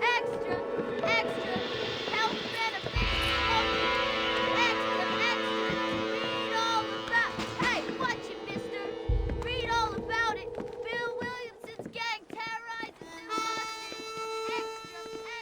Extra, extra, health benefits, extra, extra, read all about. Hey, watch it, mister. Read all about it. Bill Williamson's gang terrorizes this country.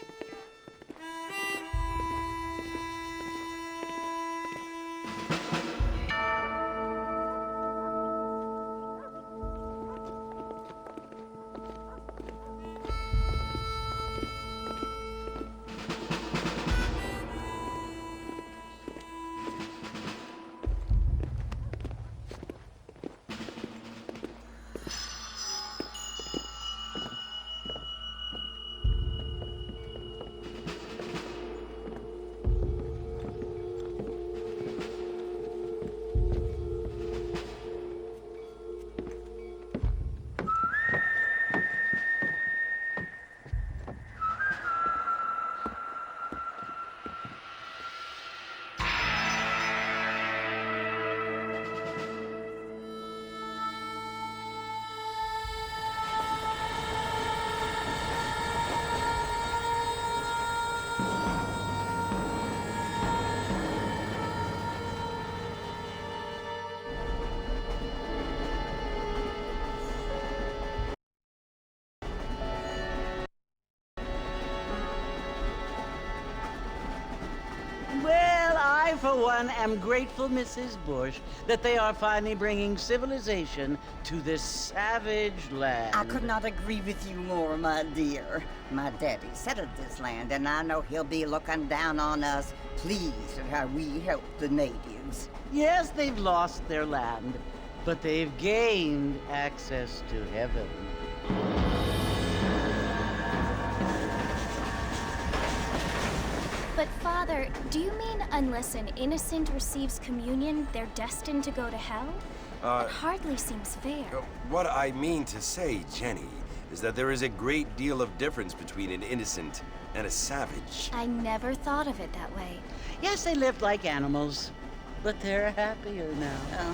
Well, I, for one, am grateful, Mrs. Bush, that they are finally bringing civilization to this savage land. I could not agree with you more, my dear. My daddy settled this land, and I know he'll be looking down on us, pleased at how we help the natives. Yes, they've lost their land, but they've gained access to heaven. But Father, do you mean unless an innocent receives communion, they're destined to go to hell? That hardly seems fair. What I mean to say, Jenny, is that there is a great deal of difference between an innocent and a savage. I never thought of it that way. Yes, they lived like animals, but they're happier now.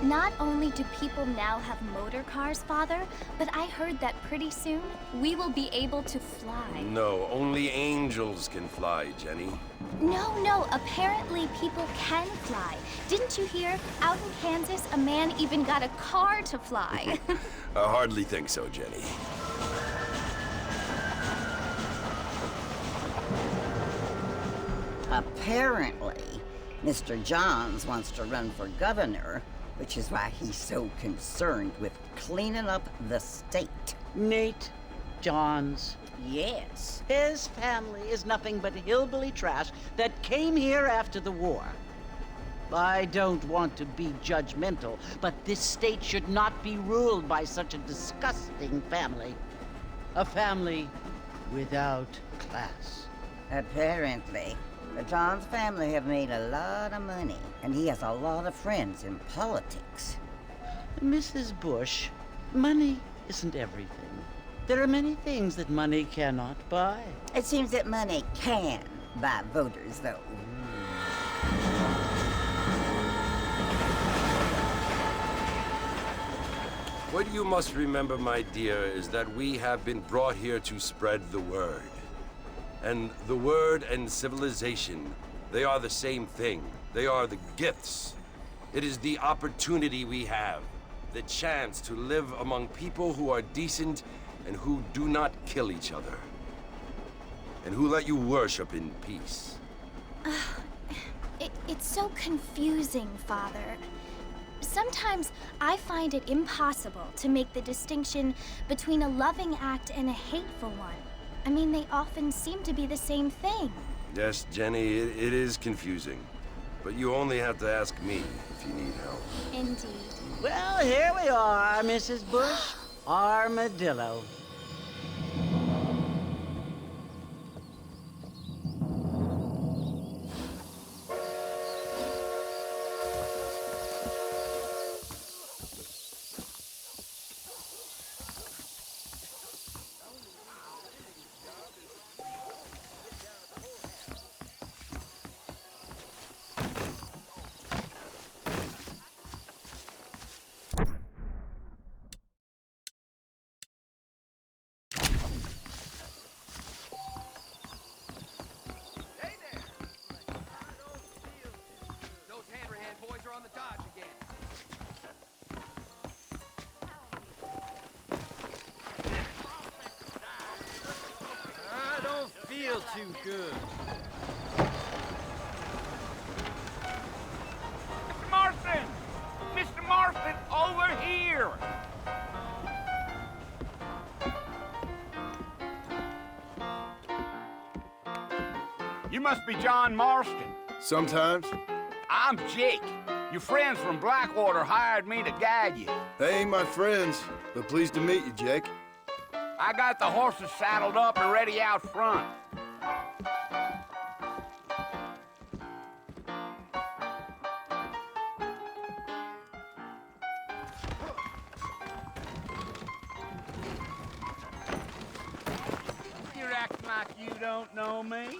Not only do people now have motor cars, Father, but I heard that pretty soon we will be able to fly. No, only angels can fly, Jenny. No, apparently people can fly. Didn't you hear? Out in Kansas, a man even got a car to fly. I hardly think so, Jenny. Apparently, Mr. Johns wants to run for governor, which is why he's so concerned with cleaning up the state. Nate Johns. Yes. His family is nothing but hillbilly trash that came here after the war. I don't want to be judgmental, but this state should not be ruled by such a disgusting family. A family without class. Apparently. The Johns family have made a lot of money, and he has a lot of friends in politics. Mrs. Bush, money isn't everything. There are many things that money cannot buy. It seems that money can buy voters, though. What you must remember, my dear, is that we have been brought here to spread the word. And the word and civilization, they are the same thing. They are the gifts. It is the opportunity we have, the chance to live among people who are decent and who do not kill each other. And who let you worship in peace. It's so confusing, Father. Sometimes I find it impossible to make the distinction between a loving act and a hateful one. I mean, they often seem to be the same thing. Yes, Jenny, it is confusing. But you only have to ask me if you need help. Indeed. Well, here we are, Mrs. Bush. Armadillo. Too good. Mr. Marston! Mr. Marston, over here! You must be John Marston. Sometimes. I'm Jake. Your friends from Blackwater hired me to guide you. They ain't my friends, but pleased to meet you, Jake. I got the horses saddled up and ready out front. You're acting like you don't know me.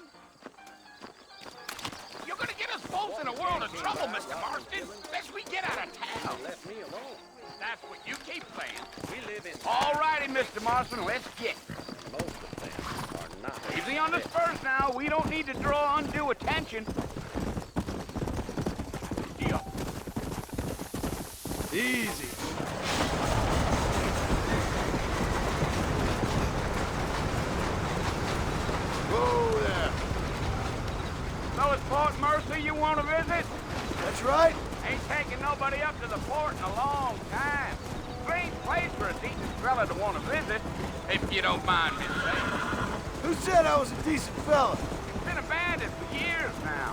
You're gonna get us both in a world of trouble, Mr. Marston, unless we get out of town. Let me alone. That's what you keep saying. We live in... All righty, Mr. Marston, let's get. Most of them are not. Easy on the spurs now. We don't need to draw undue attention. Deal. Easy. Whoa there. So it's Port Mercy you want to visit? That's right. Ain't taking nobody up to the port in a long time. Strange place for a decent fella to want to visit, if you don't mind me saying. Who said I was a decent fella? It's been abandoned for years now.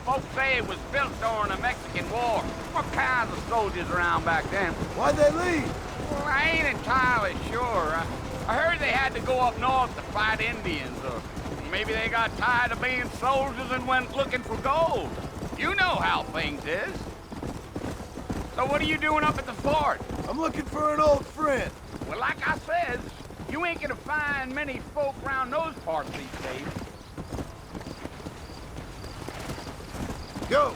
Folks say it was built during the Mexican War. What kinds of soldiers around back then? Why'd they leave? Well, I ain't entirely sure. I heard they had to go up north to fight Indians, or maybe they got tired of being soldiers and went looking for gold. You know how things is. So what are you doing up at the fort? I'm looking for an old friend. Well, like I said, you ain't gonna find many folk around those parts these days. Go.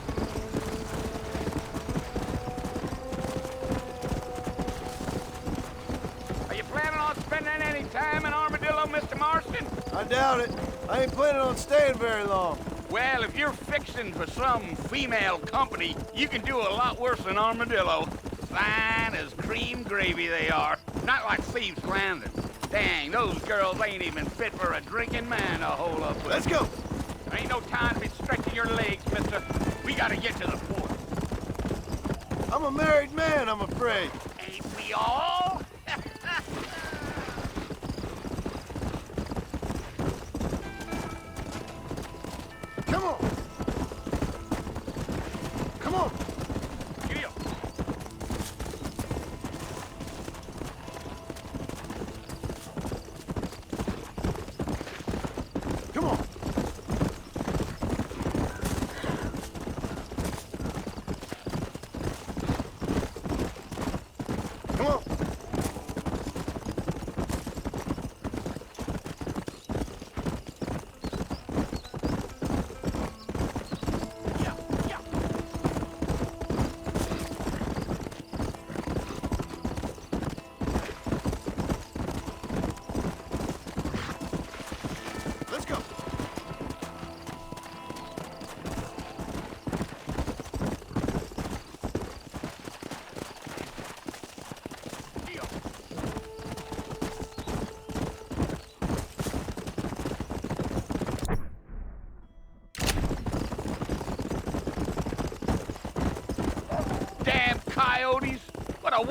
Are you planning on spending any time in Armadillo, Mr. Marston? I doubt it. I ain't planning on staying very long. Well, if you're fixing for some female company, you can do a lot worse than Armadillo. Fine as cream gravy they are. Not like Thieves' Landing. Dang, those girls ain't even fit for a drinking man to hold up with. Let's go. There ain't no time to be stretching your legs, mister. We gotta get to the fort. I'm a married man, I'm afraid. Ain't we all? Come on. Come on. Gio. Come on. Come on.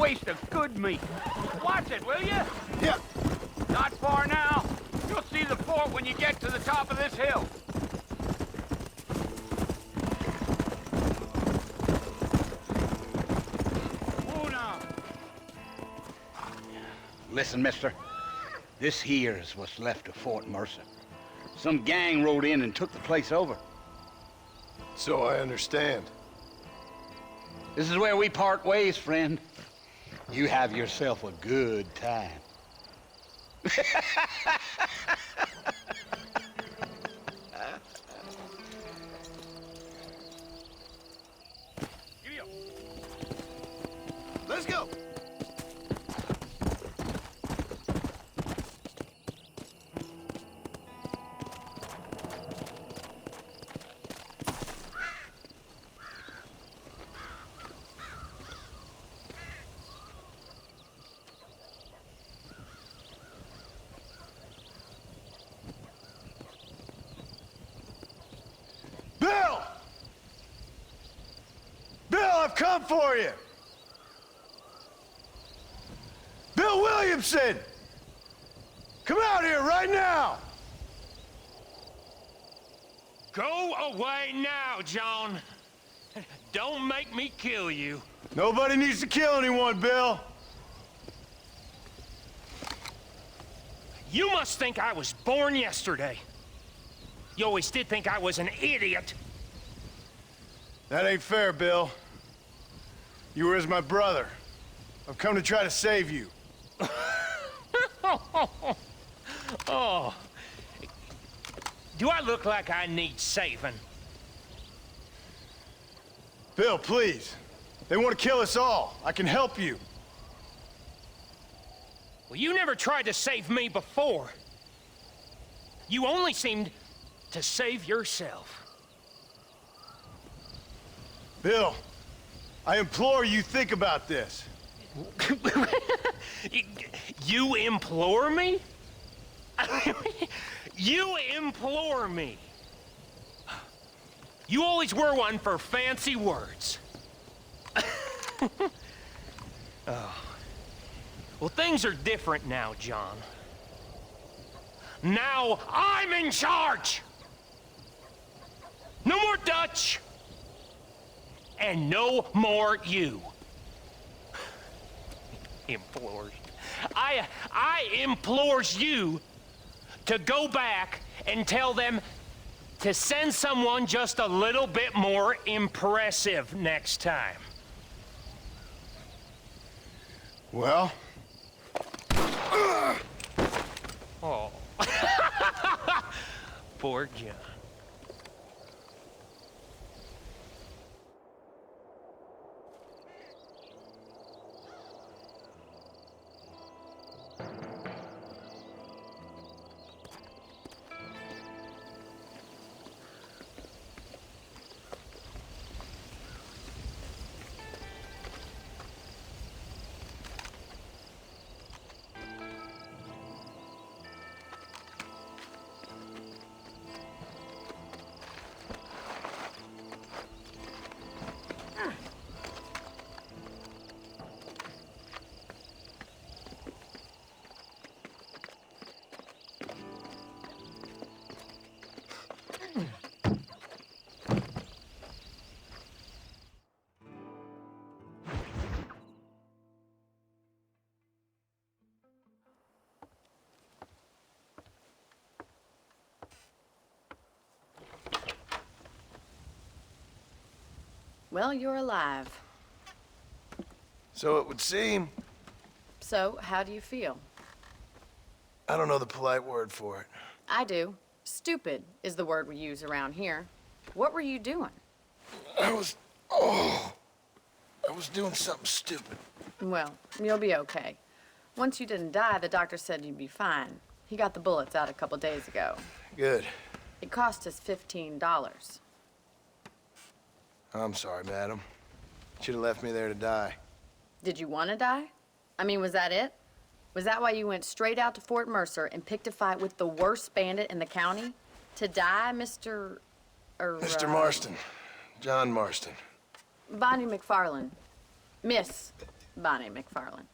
waste of good meat. Watch it, will you? Yeah. Not far now. You'll see the fort when you get to the top of this hill. Oh, now. Listen, mister. This here is what's left of Fort Mercer. Some gang rode in and took the place over. So I understand. This is where we part ways, friend. You have yourself a good time. Giddy up. Let's go. Bill! Bill, I've come for you! Bill Williamson! Come out here right now! Go away now, John. Don't make me kill you. Nobody needs to kill anyone, Bill. You must think I was born yesterday. You always did think I was an idiot. That ain't fair, Bill. You were as my brother. I've come to try to save you. Oh. Do I look like I need saving? Bill, please. They want to kill us all. I can help you. Well, you never tried to save me before. You only seemed to save yourself. Bill, I implore you think about this. You implore me? You implore me. You always were one for fancy words. Oh. Well, things are different now, John. Now I'm in charge! No more Dutch! And no more you. Implores. I implores you to go back and tell them to send someone just a little bit more impressive next time. Well? Oh. Poor John. Well, you're alive. So it would seem. So, how do you feel? I don't know the polite word for it. I do. Stupid is the word we use around here. What were you doing? I was doing something stupid. Well, you'll be okay. Once you didn't die, the doctor said you'd be fine. He got the bullets out a couple days ago. Good. It cost us $15. I'm sorry, madam. Should have left me there to die. Did you want to die? I mean, was that it? Was that why you went straight out to Fort Mercer and picked a fight with the worst bandit in the county? To die, Mr. Mr. Marston. John Marston. Bonnie McFarland. Miss. Bonnie McFarland.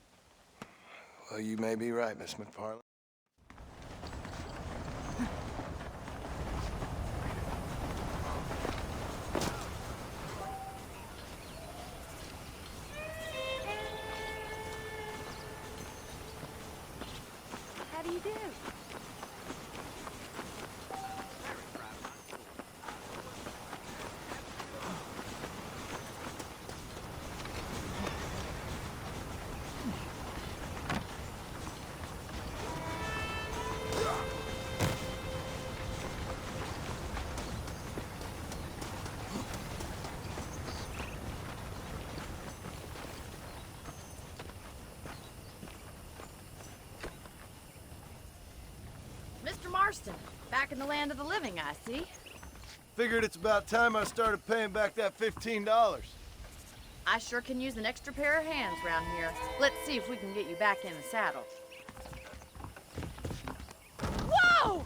Well, you may be right, Miss McFarland. How do you do? Mr. Marston, back in the land of the living, I see. Figured it's about time I started paying back that $15. I sure can use an extra pair of hands around here. Let's see if we can get you back in the saddle. Whoa!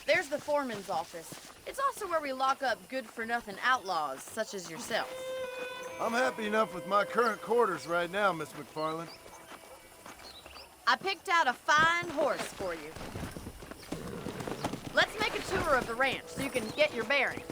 There's the foreman's office. It's also where we lock up good-for-nothing outlaws, such as yourself. I'm happy enough with my current quarters right now, Miss McFarland. I picked out a fine horse for you. Let's make a tour of the ranch so you can get your bearings.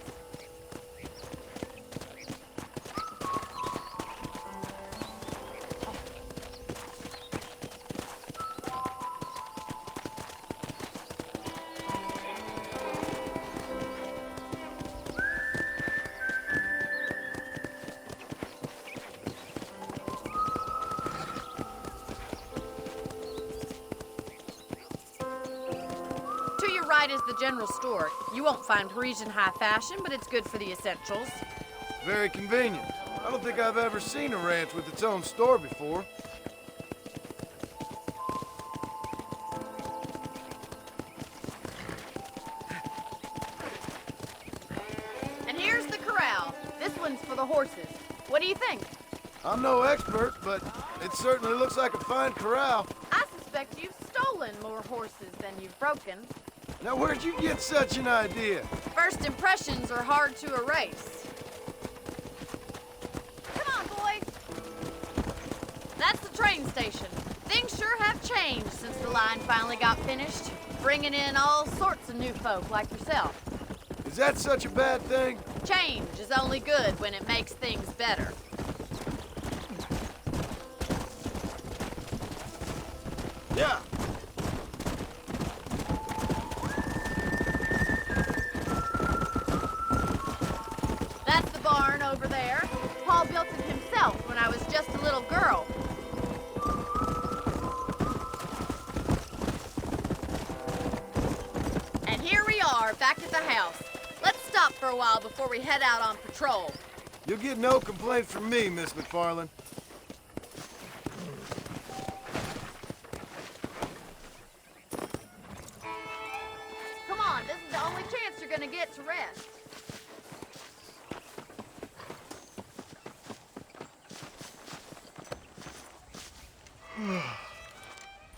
To your right is the general store. You won't find Parisian high fashion, but it's good for the essentials. Very convenient. I don't think I've ever seen a ranch with its own store before. And here's the corral. This one's for the horses. What do you think? I'm no expert, but it certainly looks like a fine corral. I suspect you've stolen more horses than you've broken. Now, where'd you get such an idea? First impressions are hard to erase. Come on, boys. That's the train station. Things sure have changed since the line finally got finished, bringing in all sorts of new folk like yourself. Is that such a bad thing? Change is only good when it makes things better. Yeah. That's the barn over there. Paul built it himself when I was just a little girl. And here we are, back at the house. Let's stop for a while before we head out on patrol. You'll get no complaint from me, Miss McFarland. Come on, this is the only chance you're gonna get to rest.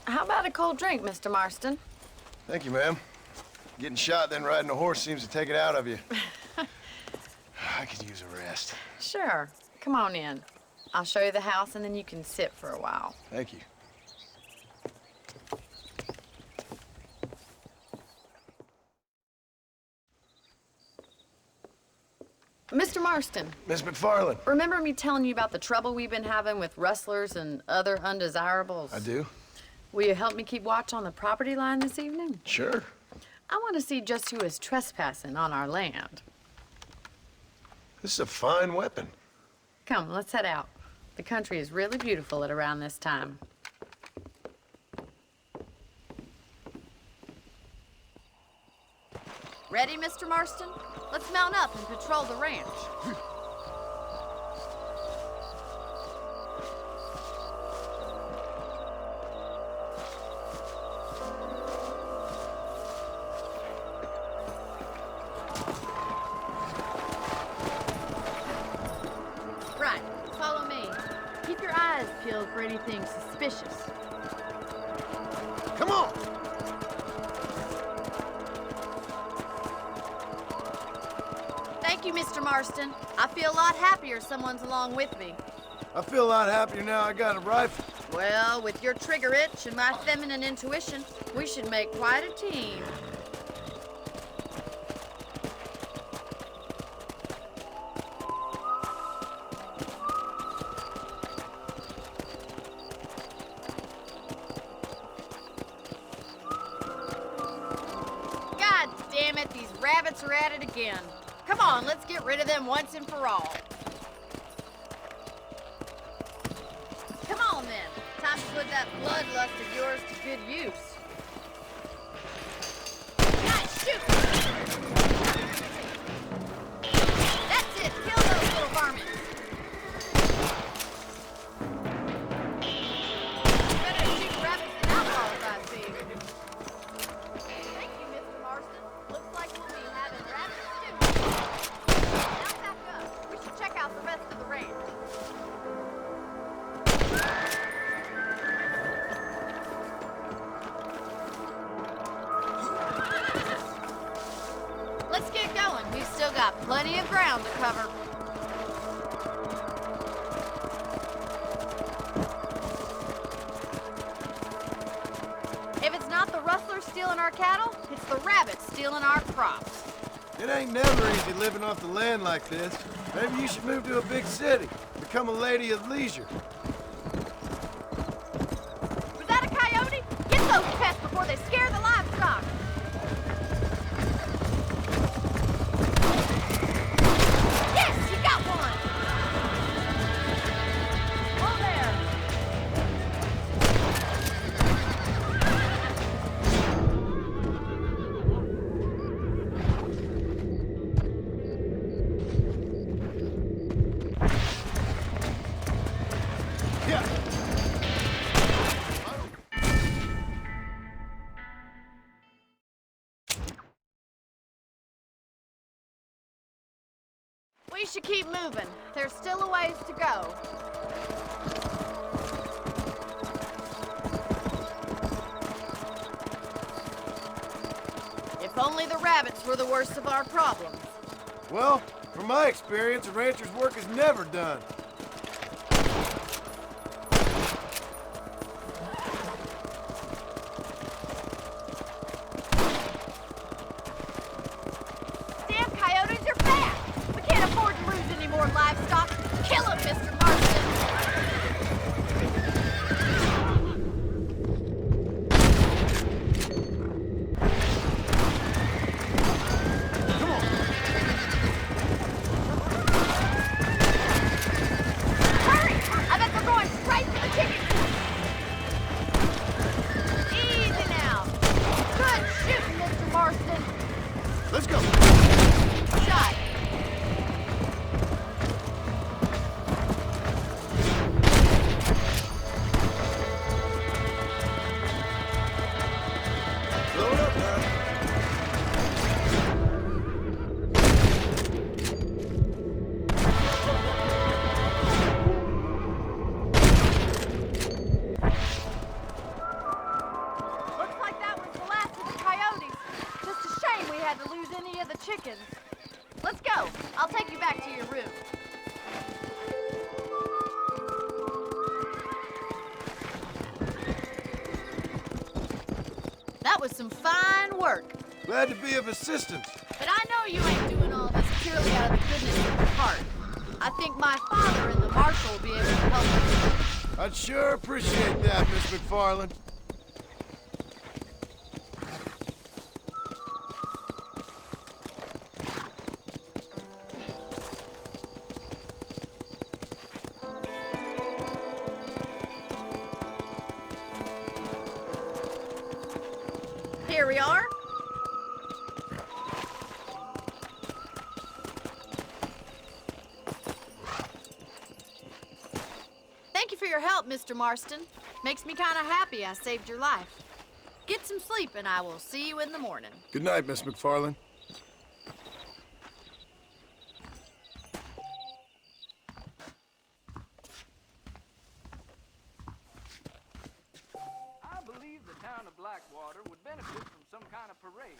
How about a cold drink, Mr. Marston? Thank you, ma'am. Getting shot, then riding a horse seems to take it out of you. I could use a rest. Sure. Come on in. I'll show you the house, and then you can sit for a while. Thank you. Mr. Marston, Miss McFarland. remember me telling you about the trouble we've been having with rustlers and other undesirables? I do? Will you help me keep watch on the property line this evening? Sure. I want to see just who is trespassing on our land. This is a fine weapon. Come, let's head out. The country is really beautiful at around this time. Ready, Mr. Marston? Let's mount up and patrol the ranch. your eyes peeled for anything suspicious. Come on! Thank you, Mr. Marston. I feel a lot happier someone's along with me. I feel a lot happier now I got a rifle. Well, with your trigger itch and my feminine intuition, we should make quite a team. God damn it, these rabbits are at it again. Come on, let's get rid of them once and for all. Come on then. Time to put that bloodlust of yours to good use. Guys, shoot! That's it. Kill those little varmints. Better shoot rabbits than outlaws, I see. Thank you, Mr. Marston. Looks like we'll be having rabbit stew. Now back up. We should check out the rest of the ranch. Let's get going. We've still got plenty of ground to cover. If it's not the rustlers stealing our cattle, it's the rabbits stealing our crops. It ain't never easy living off the land like this. Maybe you should move to a big city. Become a lady of leisure. Was that a coyote? Get those pests before they scare the livestock. Yes, you got one. Oh, there. Yeah. We should keep moving. There's still a ways to go. If only the rabbits were the worst of our problems. Well, from my experience, a rancher's work is never done. Damn coyotes are back! We can't afford to lose any more livestock. Kill them, Mr. Marston! Hurry! I bet they're going straight for the chickens! Easy now! Good shooting, Mr. Marston! Let's go. Shot! Load up now. Looks like that was the last of the coyotes. Just a shame we had to lose any of the chickens. Let's go. I'll take you back to your room. That was some fine work. Glad to be of assistance. But I know you ain't doing all this purely out of the goodness of your heart. I think my father and the marshal will be able to help us. I'd sure appreciate that, Miss McFarland. Here we are. Thank you for your help, Mr. Marston. Makes me kind of happy I saved your life. Get some sleep and I will see you in the morning. Good night, Miss McFarland. town of Blackwater would benefit from some kind of parade.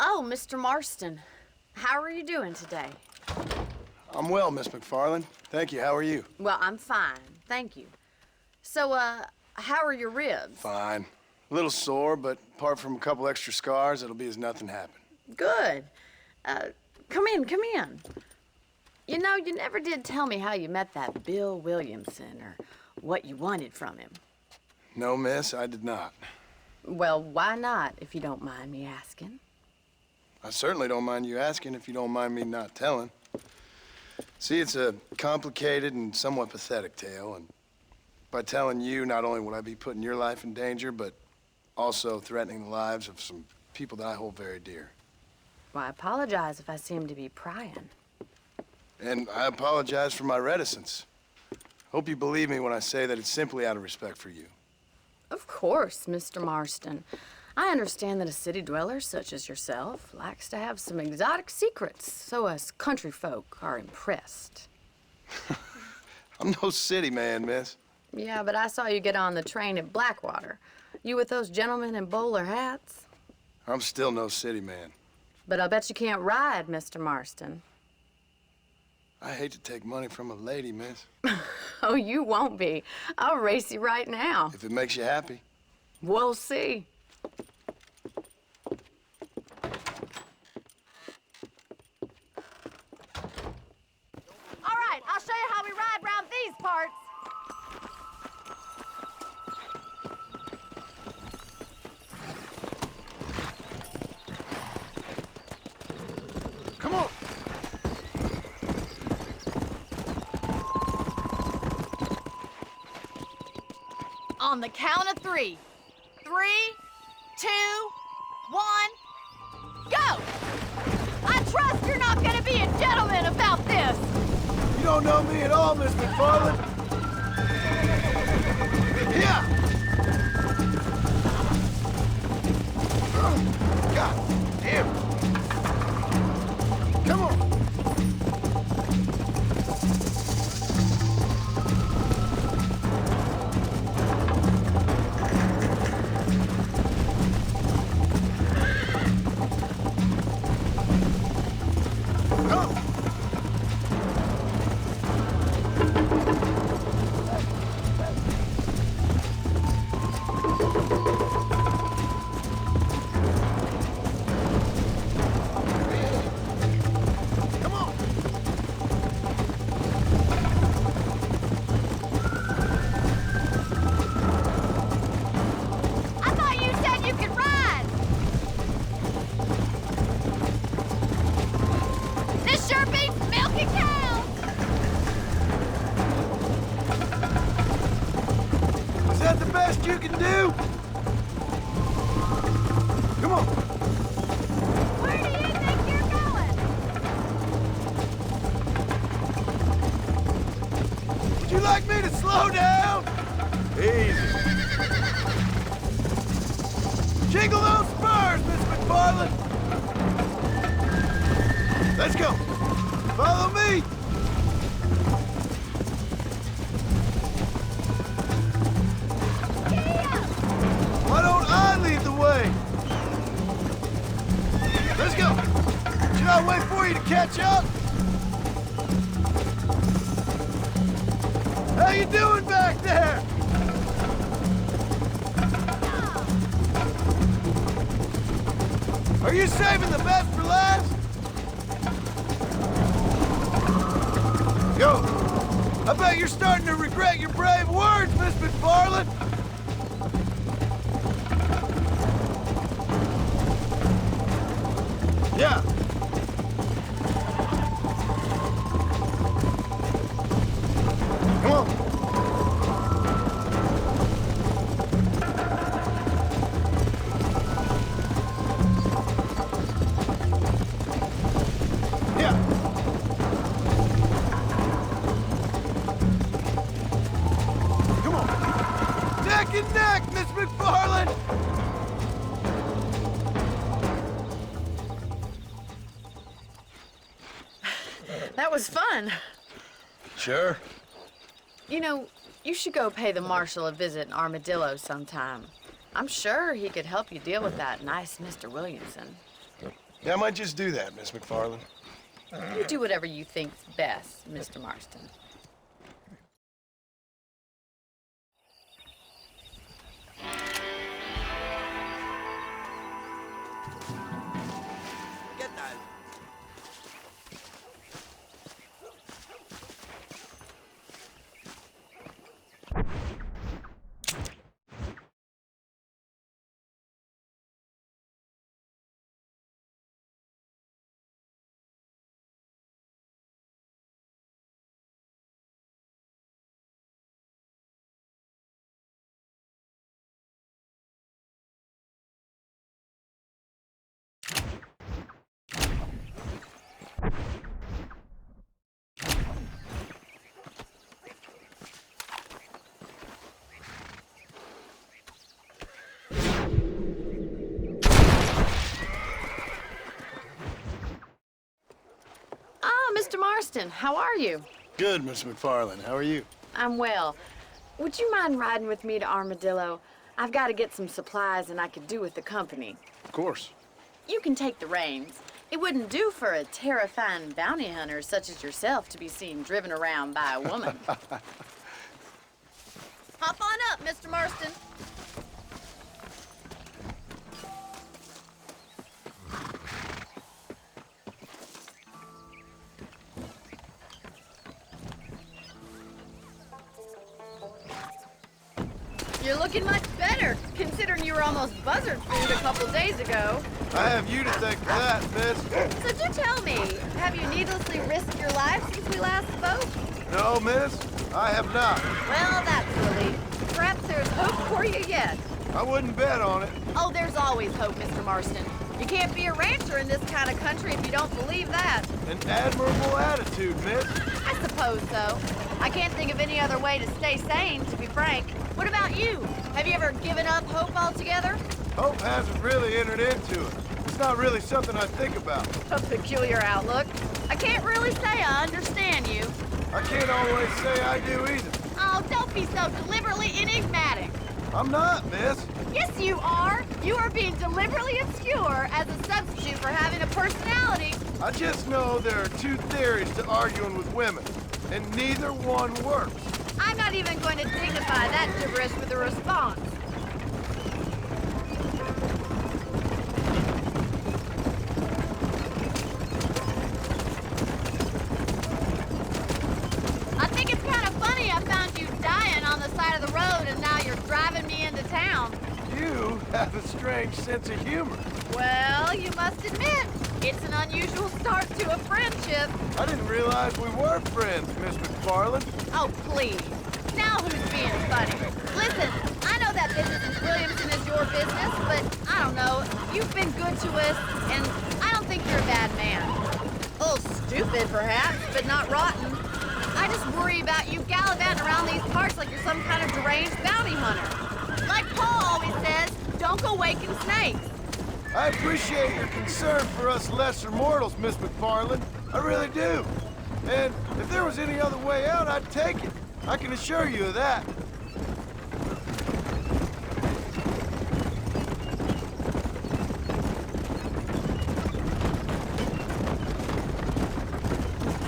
Oh, Mr. Marston. How are you doing today? I'm well, Miss McFarland. Thank you. How are you? Well, I'm fine. Thank you. So, how are your ribs? Fine. A little sore, but apart from a couple extra scars, it'll be as nothing happened. Good. Come in, come in. You know, you never did tell me how you met that Bill Williamson or what you wanted from him. No, miss, I did not. Well, why not, if you don't mind me asking? I certainly don't mind you asking if you don't mind me not telling. See, it's a complicated and somewhat pathetic tale, and by telling you, not only would I be putting your life in danger, but also threatening the lives of some people that I hold very dear. Well, I apologize if I seem to be prying. And I apologize for my reticence. Hope you believe me when I say that it's simply out of respect for you. Of course, Mr. Marston. I understand that a city dweller such as yourself likes to have some exotic secrets, so us country folk are impressed. I'm no city man, miss. Yeah, but I saw you get on the train at Blackwater. You with those gentlemen in bowler hats? I'm still no city man. But I bet you can't ride, Mr. Marston. I hate to take money from a lady, miss. Oh, you won't be. I'll race you right now. If it makes you happy. We'll see. All right, I'll show you how we ride round these parts. Come on! On the count of 3. 3, 2, 1, go! I trust you're not gonna be a gentleman about this! You don't know me at all, Miss McFarland. Yeah! God damn it. Come on! I thought you said you could ride! This sure beats milking cows! Is that the best you can do? Come on! Where do you think you're going? Would you like me to slow down? Easy. Jiggle those spurs, Miss McFarland! Let's go! Follow me! Why don't I lead the way? Let's go! Should I wait for you to catch up? How you doing back there? Are you saving the best for last? Yo, I bet you're starting to regret your brave words, Miss McFarland. Yeah. Come on. Yeah. Come on. Neck and neck, Miss McFarland. That was fun. Sure. You know, you should go pay the marshal a visit in Armadillo sometime. I'm sure he could help you deal with that nice Mr. Williamson. Yeah, I might just do that, Miss McFarland. You do whatever you think's best, Mr. Marston. Mr. Marston, how are you? Good, Miss McFarland. How are you? I'm well. Would you mind riding with me to Armadillo? I've got to get some supplies and I could do with the company. Of course. You can take the reins. It wouldn't do for a terrifying bounty hunter such as yourself to be seen driven around by a woman. Hop on up, Mr. Marston. You're looking much better, considering you were almost buzzard food a couple days ago. I have you to thank for that, miss. So do tell me, have you needlessly risked your life since we last spoke? No, miss, I have not. Well, that's a relief. Perhaps there's hope for you yet. I wouldn't bet on it. Oh, there's always hope, Mr. Marston. You can't be a rancher in this kind of country if you don't believe that. An admirable attitude, miss. I suppose so. I can't think of any other way to stay sane, to be frank. What about you? Have you ever given up hope altogether? Hope hasn't really entered into it. It's not really something I think about. A peculiar outlook. I can't really say I understand you. I can't always say I do either. Oh, don't be so deliberately enigmatic. I'm not, miss. Yes, you are. You are being deliberately obscure as a substitute for having a personality. I just know there are two theories to arguing with women, and neither one works. I'm not even going to dignify that gibberish with a response. I think it's kind of funny I found you dying on the side of the road and now you're driving me into town. You have a strange sense of humor. Well, you must admit, it's an unusual start to a friendship. I didn't realize we were friends, Miss McFarland. Oh, please. Now who's being funny? Listen, I know that business in Williamson is your business, but I don't know. You've been good to us, and I don't think you're a bad man. A little stupid, perhaps, but not rotten. I just worry about you gallivanting around these parts like you're some kind of deranged bounty snakes. I appreciate your concern for us lesser mortals, Miss McFarland. I really do. And if there was any other way out, I'd take it. I can assure you of that.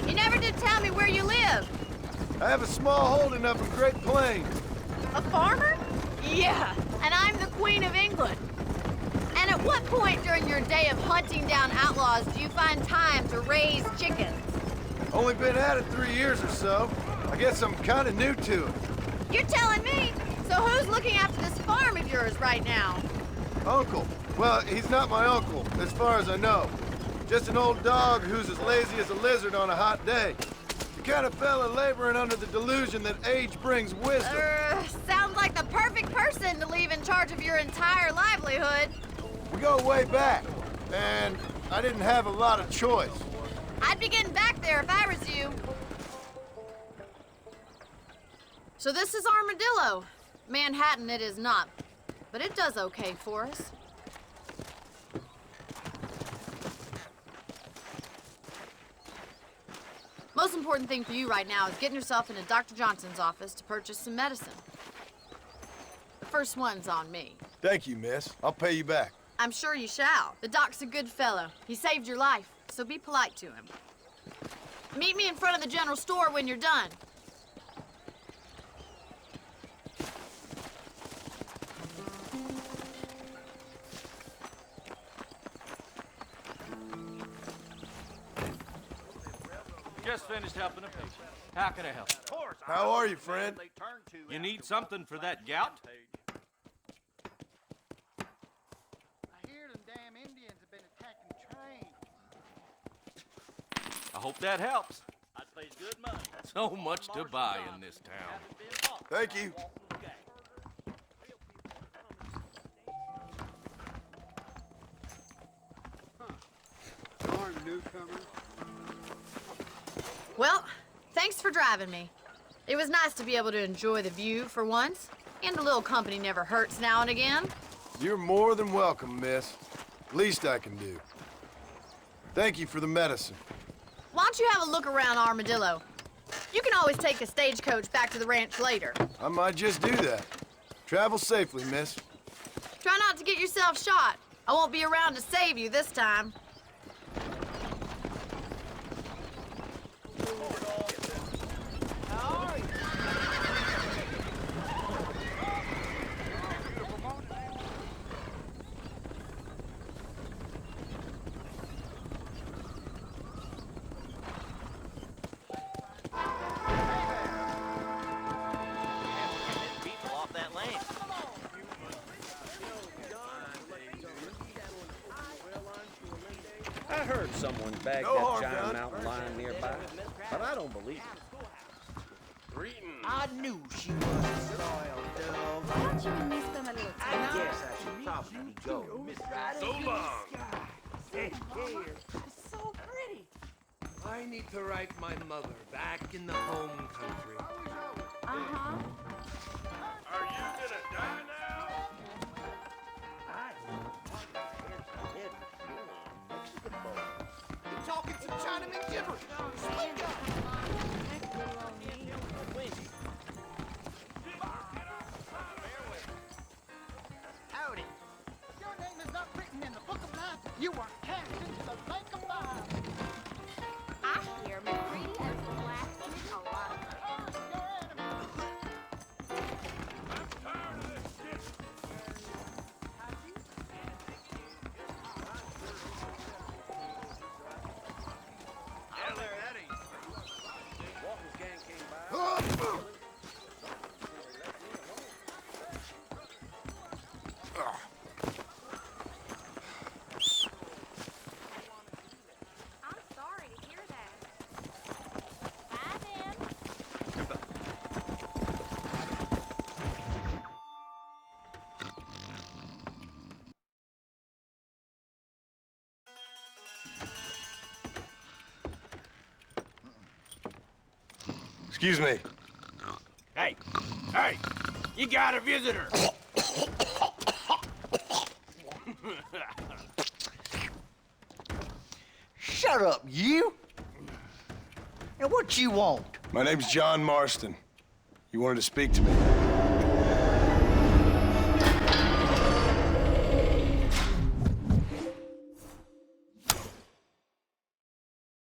You never did tell me where you live. I have a small holding up in Great Plains. A farmer? Yeah, and I'm the Queen of England. And at what point during your day of hunting down outlaws do you find time to raise chickens? Only been at it 3 years or so. I guess I'm kind of new to it. You're telling me? So who's looking after this farm of yours right now? Uncle. Well, he's not my uncle, as far as I know. Just an old dog who's as lazy as a lizard on a hot day. The kind of fella laboring under the delusion that age brings wisdom. Sounds like the perfect person to leave in charge of your entire livelihood. We go way back, and I didn't have a lot of choice. I'd be getting back there if I was you. So this is Armadillo. Manhattan it is not, but it does okay for us. Most important thing for you right now is getting yourself into Dr. Johnson's office to purchase some medicine. The first one's on me. Thank you, miss. I'll pay you back. I'm sure you shall. The doc's a good fellow. He saved your life, so be polite to him. Meet me in front of the general store when you're done. Just finished helping a patient. How can I help? How are you, friend? You need something for that gout? I hear them damn Indians have been attacking trains. I hope that helps. I pays good money. So much to buy in this town. Thank you. Darn newcomers. Well, thanks for driving me. It was nice to be able to enjoy the view for once, and a little company never hurts now and again. You're more than welcome, miss. Least I can do. Thank you for the medicine. Why don't you have a look around Armadillo? You can always take a stagecoach back to the ranch later. I might just do that. Travel safely, miss. Try not to get yourself shot. I won't be around to save you this time. I heard someone bagged that giant mountain lion nearby, but I don't believe it. I knew she was a spoiled dove. Why don't you miss them a little I time? guess I should probably go. So long. Hey, here. So pretty. I need to write my mother back in the home country. Uh-huh. Are you gonna die now? You're talking some Chinaman gibberish. Speak up. Howdy. Your name is not written in the book of life. You are cast into the lake of fire. I hear McCready has blasted a lot of I'm sorry to hear that. Bye, then. Excuse me. Hey, hey, you got a visitor. Shut up, you! And what you want? My name's John Marston. You wanted to speak to me.